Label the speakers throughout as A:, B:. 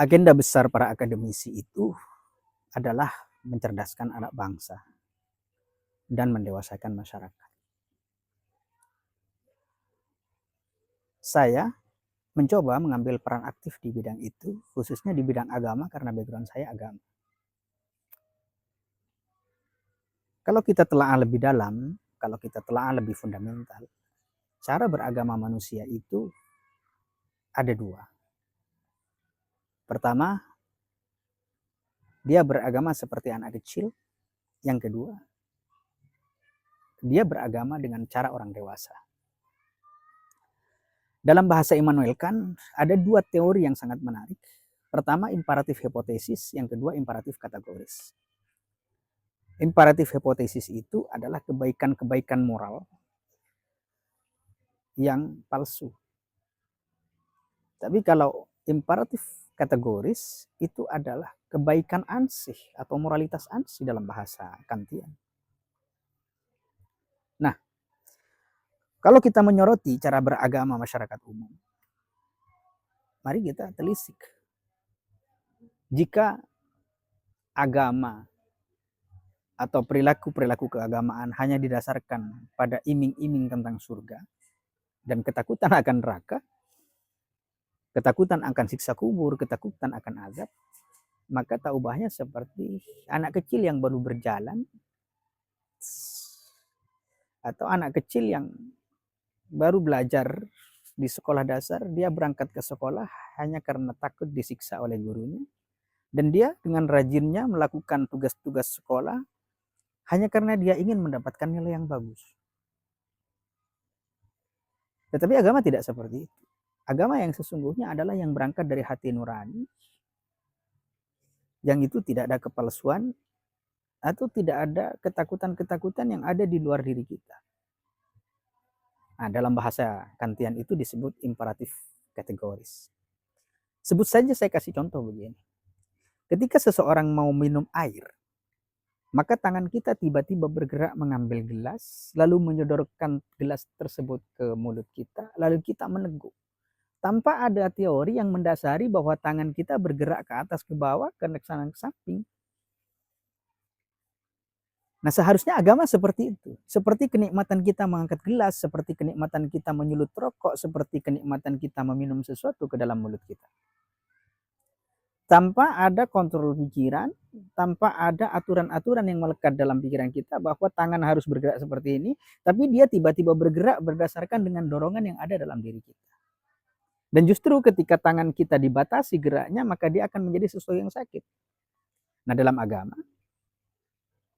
A: Agenda besar para akademisi itu adalah mencerdaskan anak bangsa dan mendewasakan masyarakat. Saya mencoba mengambil peran aktif di bidang itu, khususnya di bidang agama karena background saya agama. Kalau kita telaah lebih dalam, kalau kita telaah lebih fundamental, cara beragama manusia itu ada dua. Pertama, dia beragama seperti anak kecil. Yang kedua, dia beragama dengan cara orang dewasa. Dalam bahasa Immanuel Kant, ada dua teori yang sangat menarik. Pertama, imperatif hipotesis. Yang kedua, imperatif kategoris. Imperatif hipotesis itu adalah kebaikan-kebaikan moral yang palsu. Tapi kalau imperatif kategoris itu adalah kebaikan ansih atau moralitas ansih dalam bahasa Kantian. Nah, kalau kita menyoroti cara beragama masyarakat umum, mari kita telisik. Jika agama atau perilaku-perilaku keagamaan hanya didasarkan pada iming-iming tentang surga dan ketakutan akan neraka, ketakutan akan siksa kubur, ketakutan akan azab, maka tak ubahnya seperti anak kecil yang baru berjalan atau anak kecil yang baru belajar di sekolah dasar. Dia berangkat ke sekolah hanya karena takut disiksa oleh gurunya, dan dia dengan rajinnya melakukan tugas-tugas sekolah hanya karena dia ingin mendapatkan nilai yang bagus. Tetapi agama tidak seperti itu. Agama yang sesungguhnya adalah yang berangkat dari hati nurani, yang itu tidak ada kepalsuan atau tidak ada ketakutan-ketakutan yang ada di luar diri kita. Nah, dalam bahasa Kantian itu disebut imperatif kategoris. Sebut saja, saya kasih contoh begini. Ketika seseorang mau minum air, maka tangan kita tiba-tiba bergerak mengambil gelas, lalu menyodorkan gelas tersebut ke mulut kita, lalu kita meneguk. Tanpa ada teori yang mendasari bahwa tangan kita bergerak ke atas, ke bawah, ke kanan, ke samping. Nah, seharusnya agama seperti itu. Seperti kenikmatan kita mengangkat gelas, seperti kenikmatan kita menyulut rokok, seperti kenikmatan kita meminum sesuatu ke dalam mulut kita. Tanpa ada kontrol pikiran, tanpa ada aturan-aturan yang melekat dalam pikiran kita bahwa tangan harus bergerak seperti ini, tapi dia tiba-tiba bergerak berdasarkan dengan dorongan yang ada dalam diri kita. Dan justru ketika tangan kita dibatasi geraknya, maka dia akan menjadi sesuatu yang sakit. Nah, dalam agama,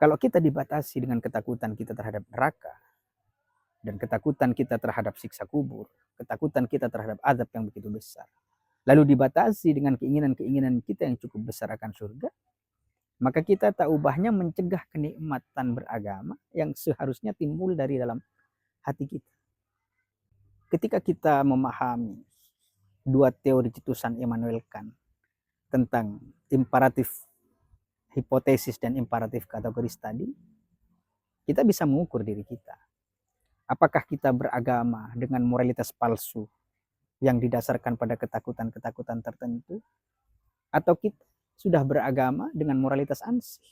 A: kalau kita dibatasi dengan ketakutan kita terhadap neraka, dan ketakutan kita terhadap siksa kubur, ketakutan kita terhadap azab yang begitu besar, lalu dibatasi dengan keinginan-keinginan kita yang cukup besar akan surga, maka kita tak ubahnya mencegah kenikmatan beragama yang seharusnya timbul dari dalam hati kita. Ketika kita memahami dua teori cetusan Immanuel Kant tentang imperatif hipotesis dan imperatif kategoris tadi, kita bisa mengukur diri kita. Apakah kita beragama dengan moralitas palsu yang didasarkan pada ketakutan-ketakutan tertentu, atau kita sudah beragama dengan moralitas ansih?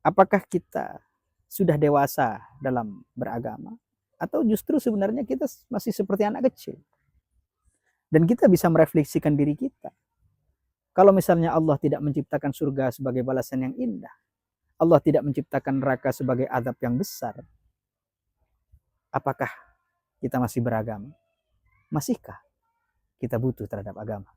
A: Apakah kita sudah dewasa dalam beragama, atau justru sebenarnya kita masih seperti anak kecil? Dan kita bisa merefleksikan diri kita. Kalau misalnya Allah tidak menciptakan surga sebagai balasan yang indah, Allah tidak menciptakan neraka sebagai azab yang besar, apakah kita masih beragama? Masihkah kita butuh terhadap agama?